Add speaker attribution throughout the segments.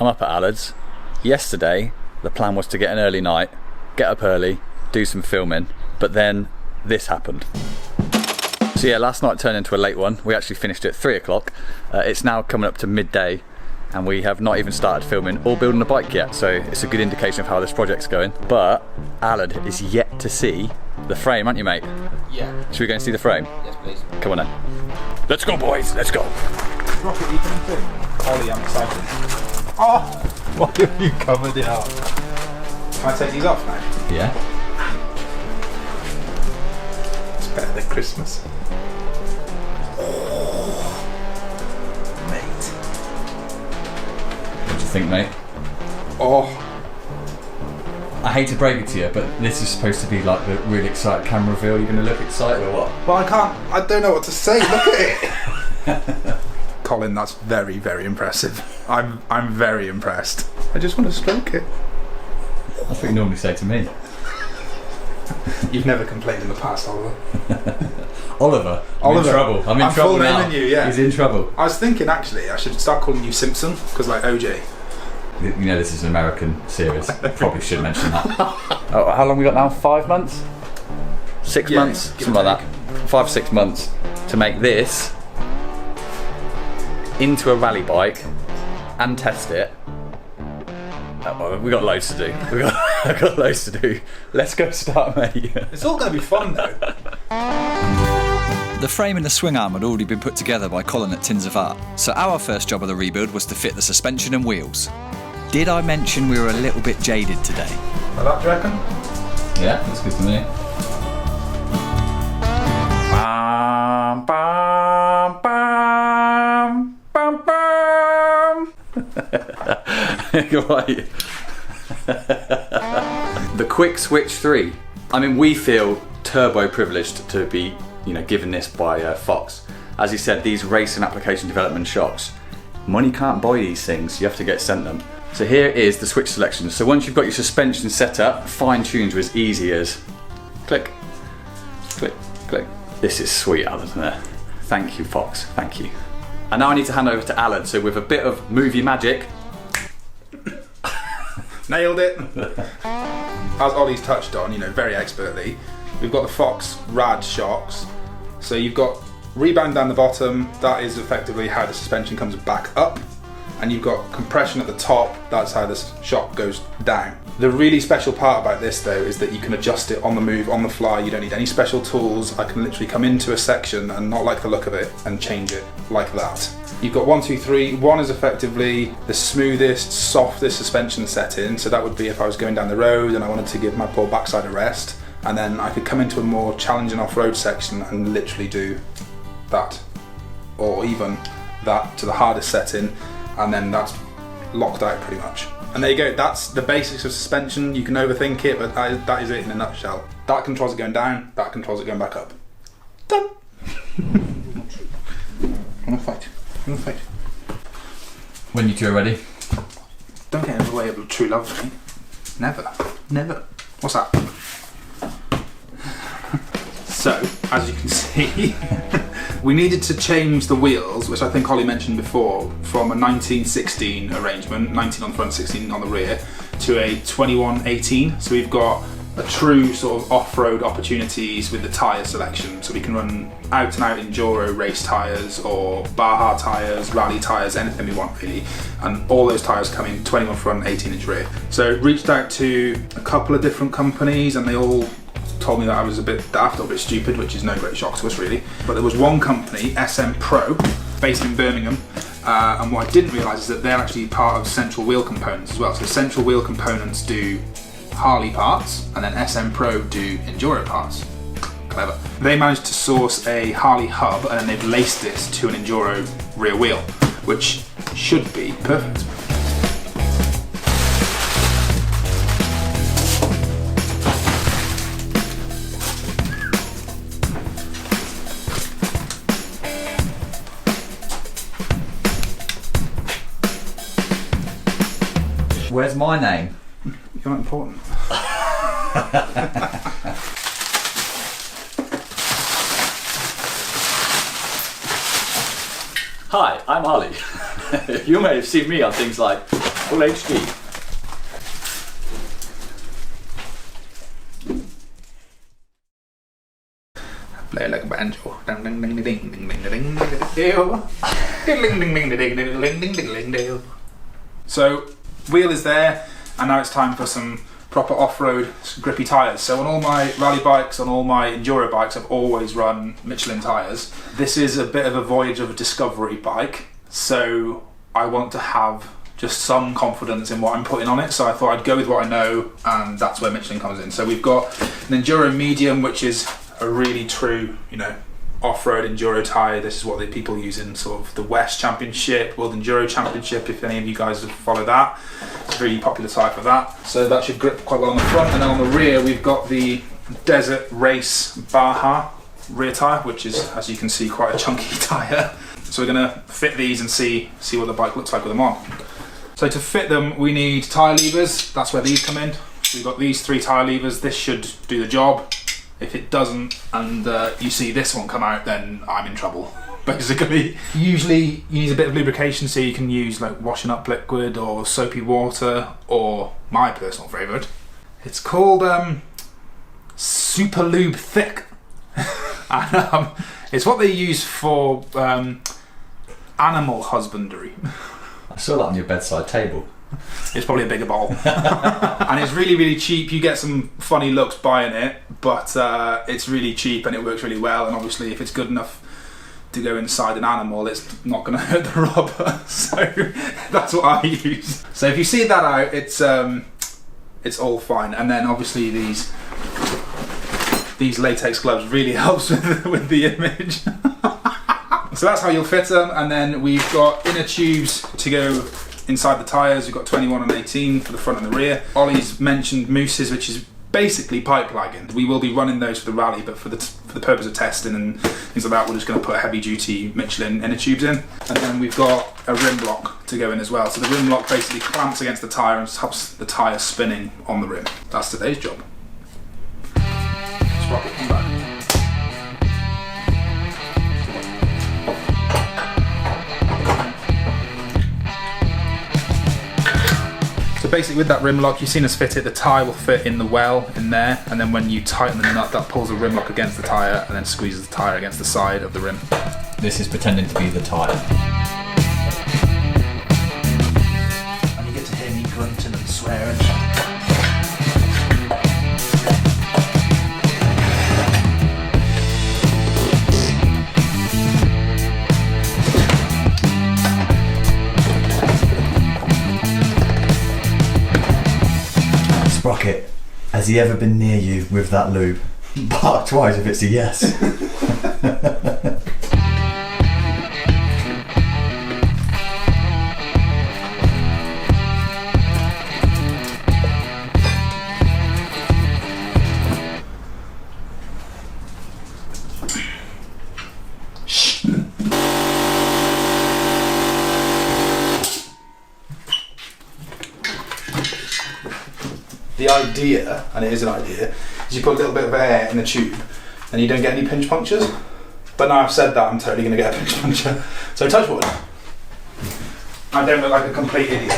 Speaker 1: I'm up at Allard's. Yesterday, the plan was to get an early night, get up early, do some filming, but then this happened. So yeah, last night turned into a late one. We actually finished at 3 o'clock. It's now coming up to midday, and we have not even started filming or building a bike yet, so it's a good indication of how this project's going. But Allard is yet to see the frame, aren't you, mate?
Speaker 2: Yeah.
Speaker 1: Should we go and see the frame?
Speaker 2: Yes, please.
Speaker 1: Come on then. Let's go, boys, let's go.
Speaker 2: Rocket, you coming too? Ollie, I'm excited. Oh! Why have you covered it up? Can I take these off now?
Speaker 1: Yeah.
Speaker 2: It's better than Christmas. Mate.
Speaker 1: What do you think, mate?
Speaker 2: Oh.
Speaker 1: I hate to break it to you, but this is supposed to be like the really excited camera reveal. You're going to look excited or what?
Speaker 2: Well, I don't know what to say. Look at it. Colin, that's very, very impressive. I'm very impressed. I just want to stroke it.
Speaker 1: That's what you normally say to me.
Speaker 2: You've never complained in the past, Oliver.
Speaker 1: Oliver. I'm in trouble. I'm in trouble now.
Speaker 2: You, yeah.
Speaker 1: He's in trouble.
Speaker 2: I was thinking actually I should start calling you Simpson, because like OJ.
Speaker 1: You know this is an American series. Probably should mention that. Oh, how long we got now? 5 months? 6 months? Something like that. 5-6 months to make this into a rally bike and test it. We got loads to do. I've got loads to do. Let's go start, mate.
Speaker 2: It's all going to be fun though.
Speaker 3: The frame and the swing arm had already been put together by Colin at Tins of Art, so our first job of the rebuild was to fit the suspension and wheels. Did I mention we were a little bit jaded today?
Speaker 2: Like that, do you reckon?
Speaker 1: Yeah, that's good to me. Bam, bam, bam, bam, bam. Right. The Quick Switch 3. I mean, we feel turbo privileged to be, given this by Fox. As he said, these race and application development shocks, money can't buy these things. You have to get sent them. So here is the switch selection. So once you've got your suspension set up, fine-tuned as easy as click, click, click. This is sweet, Allard, isn't it? Thank you, Fox. Thank you. And now I need to hand over to Allard. So with a bit of movie magic.
Speaker 2: Nailed it. As Ollie's touched on, very expertly, we've got the Fox Rad shocks. So you've got rebound down the bottom. That is effectively how the suspension comes back up. And you've got compression at the top. That's how this shock goes down. The really special part about this though is that you can adjust it on the move, on the fly. You don't need any special tools. I can literally come into a section and not like the look of it and change it like that. You've got 1, 2, 3. 1 is effectively the smoothest, softest suspension setting. So that would be if I was going down the road and I wanted to give my poor backside a rest. And then I could come into a more challenging off-road section and literally do that. Or even that to the hardest setting. And then that's locked out pretty much. And there you go, that's the basics of suspension. You can overthink it, but that is it in a nutshell. That controls it going down, that controls it going back up. Done. I'm gonna fight.
Speaker 1: When you two are ready.
Speaker 2: Don't get in the way of true love, mate. Never. What's that? So, as you can see, we needed to change the wheels, which I think Ollie mentioned before, from a 1916 arrangement, 19 on the front, 16 on the rear, to a 21-18. So we've got a true sort of off-road opportunities with the tyre selection. So we can run out and out enduro race tyres or Baja tyres, rally tyres, anything we want really. And all those tyres come in 21 front, 18 inch rear. So reached out to a couple of different companies and they all told me that I was a bit daft or a bit stupid, which is no great shock to us really. But there was one company, SM Pro, based in Birmingham, and what I didn't realise is that they're actually part of Central Wheel Components as well. So Central Wheel Components do Harley parts, and then SM Pro do enduro parts. Clever. They managed to source a Harley hub, and then they've laced this to an enduro rear wheel, which should be perfect.
Speaker 1: Where's my name?
Speaker 2: You're not important.
Speaker 1: Hi, I'm Ollie. You may have seen me on things like Full HD.
Speaker 2: Play like a banjo. Ding ding ding ding ding ding ding ding ding ding ding. So, wheel is there, and now it's time for some proper off-road grippy tyres. So on all my rally bikes, on all my enduro bikes, I've always run Michelin tyres. This is a bit of a voyage of a discovery bike, so I want to have just some confidence in what I'm putting on it. So I thought I'd go with what I know, and that's where Michelin comes in. So we've got an enduro medium, which is a really true, you know, off-road enduro tyre. This is what the people use in sort of the West Championship, World Enduro Championship, if any of you guys have followed that. It's a really popular tyre for that. So that should grip quite well on the front, and then on the rear we've got the Desert Race Baja rear tyre, which is, as you can see, quite a chunky tyre. So we're going to fit these and see what the bike looks like with them on. So to fit them we need tyre levers. That's where these come in. We've got these 3 tyre levers. This should do the job. If it doesn't, and you see this one come out, then I'm in trouble, basically. Usually you need a bit of lubrication, so you can use like washing up liquid or soapy water, or my personal favourite. It's called Super Lube Thick. And, it's what they use for animal husbandry.
Speaker 3: I saw that on your bedside table.
Speaker 2: It's probably a bigger bowl. And it's really, really cheap. You get some funny looks buying it, but it's really cheap and it works really well. And obviously if it's good enough to go inside an animal, it's not going to hurt the rubber. So that's what I use. So if you see that out, it's all fine. And then obviously these latex gloves really helps with the image. So that's how you'll fit them. And then we've got inner tubes to go inside the tyres. We've got 21 and 18 for the front and the rear. Ollie's mentioned mousses, which is basically pipe lagging. We will be running those for the rally, but for the purpose of testing and things like that, we're just going to put heavy duty Michelin inner tubes in. And then we've got a rim block to go in as well. So the rim block basically clamps against the tyre and stops the tyre spinning on the rim. That's today's job. Sprocket, come back. Basically with that rim lock, you've seen us fit it, the tyre will fit in the well in there, and then when you tighten the nut, that pulls the rim lock against the tyre and then squeezes the tyre against the side of the rim.
Speaker 3: This is pretending to be the tyre.
Speaker 2: And you get to hear me grunting and swearing.
Speaker 3: Sprocket, has he ever been near you with that lube? Bark twice if it's a yes.
Speaker 2: The idea, and it is an idea, is you put a little bit of air in the tube and you don't get any pinch punctures. But now I've said that, I'm totally going to get a pinch puncture. So touch wood. I don't look like a complete idiot.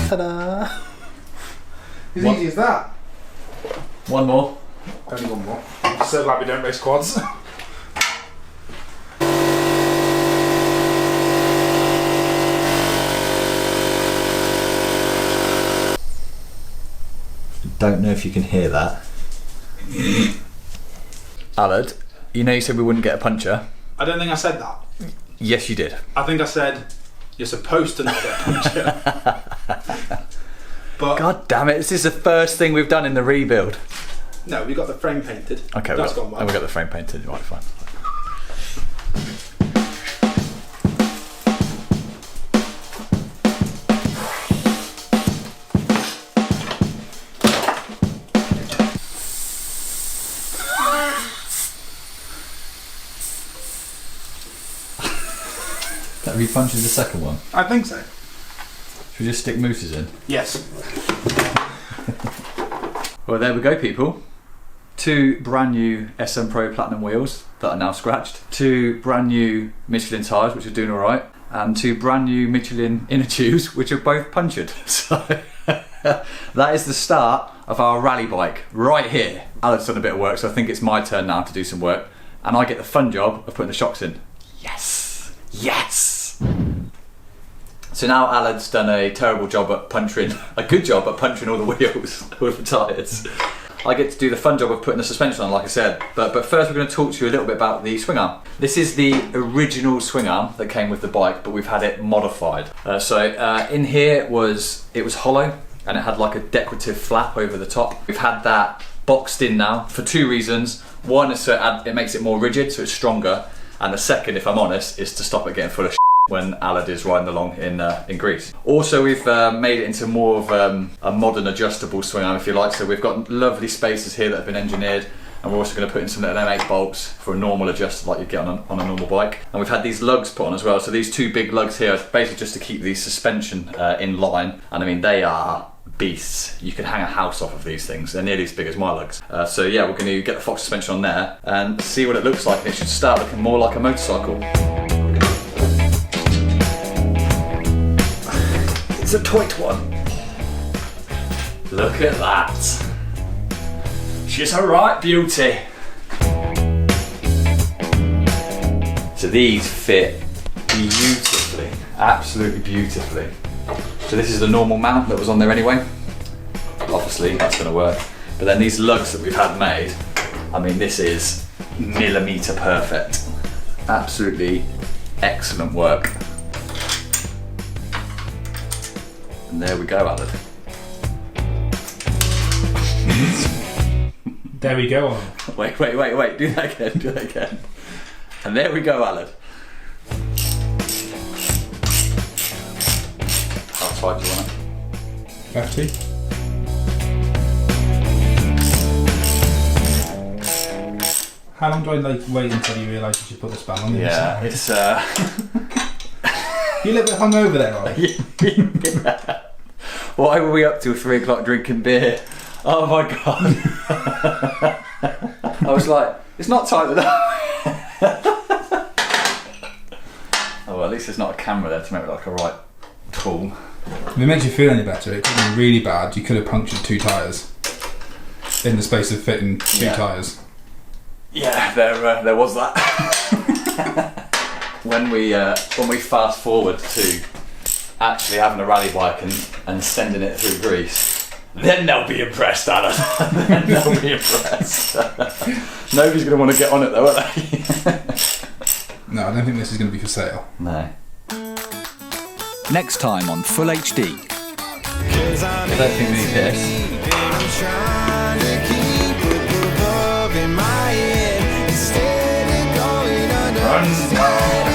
Speaker 2: Ta-da! As easy as that.
Speaker 3: One more.
Speaker 2: Only one more. I'm so glad we don't race quads.
Speaker 3: Don't know if you can hear that.
Speaker 1: Allard, you know you said we wouldn't get a puncture.
Speaker 2: I don't think I said that.
Speaker 1: Yes, you did.
Speaker 2: I think I said you're supposed to not get a puncture. But
Speaker 1: God damn it, this is the first thing we've done in the rebuild.
Speaker 2: no, we got the frame painted.
Speaker 1: Okay,
Speaker 2: That's gone well.
Speaker 1: we got the frame painted, right, fine.
Speaker 3: That repunctured the second one.
Speaker 2: I think so.
Speaker 1: Should we just stick mousses in?
Speaker 2: Yes.
Speaker 1: Well, there we go, people. 2 brand new SM Pro Platinum wheels that are now scratched. 2 brand new Michelin tyres, which are doing all right. And 2 brand new Michelin inner tubes, which are both punctured. So that is the start of our rally bike right here. Alan's done a bit of work, so I think it's my turn now to do some work. And I get the fun job of putting the shocks in. Yes! Yes! So now Alan's done a terrible job at puncturing, a good job at puncturing all the wheels with the tyres. I get to do the fun job of putting the suspension on, like I said. But first we're going to talk to you a little bit about the swing arm. This is the original swing arm that came with the bike, but we've had it modified. In here it was hollow, and it had like a decorative flap over the top. We've had that boxed in now for 2 reasons. One is so it makes it more rigid, so it's stronger. And the second, if I'm honest, is to stop it getting full of shit when Alad is riding along in Greece. Also, we've made it into more of a modern adjustable swing arm, if you like. So we've got lovely spaces here that have been engineered, and we're also going to put in some little M8 bolts for a normal adjuster like you get on a normal bike. And we've had these lugs put on as well. So these 2 big lugs here are basically just to keep the suspension in line. And I mean, they are beasts. You can hang a house off of these things. They're nearly as big as my lugs. So yeah, we're going to get the Fox suspension on there and see what it looks like. It should start looking more like a motorcycle. It's a toit one. Look at that. She's a right beauty. So these fit beautifully, absolutely beautifully. So this is the normal mount that was on there anyway. Obviously that's going to work. But then these lugs that we've had made, I mean, this is millimetre perfect. Absolutely excellent work. And there we go, Alan.
Speaker 2: There we go, Ollie.
Speaker 1: Wait, do that again, And there we go, Alan. How tight do you want it?
Speaker 2: Lefty. How long do I wait until you realise you should put the span on?
Speaker 1: Yeah, it's
Speaker 2: You a little bit hungover there, Ollie?
Speaker 1: Yeah. Why were we up till 3 o'clock drinking beer? Oh my god. I was like, it's not tight enough. Oh well, at least there's not a camera there to make it like a right tool.
Speaker 2: If it makes you feel any better, it could have been really bad. You could have punctured 2 tyres in the space of fitting 2 tyres. Yeah,
Speaker 1: there was that. When we fast forward to actually having a rally bike and sending it through Greece, then they'll be impressed, Alan. Then they'll be impressed. Nobody's going to want to get on it though, are they?
Speaker 2: No, I don't think this is going to be for sale.
Speaker 1: No.
Speaker 3: Next time on Full HD.
Speaker 1: I don't think we need this. Run!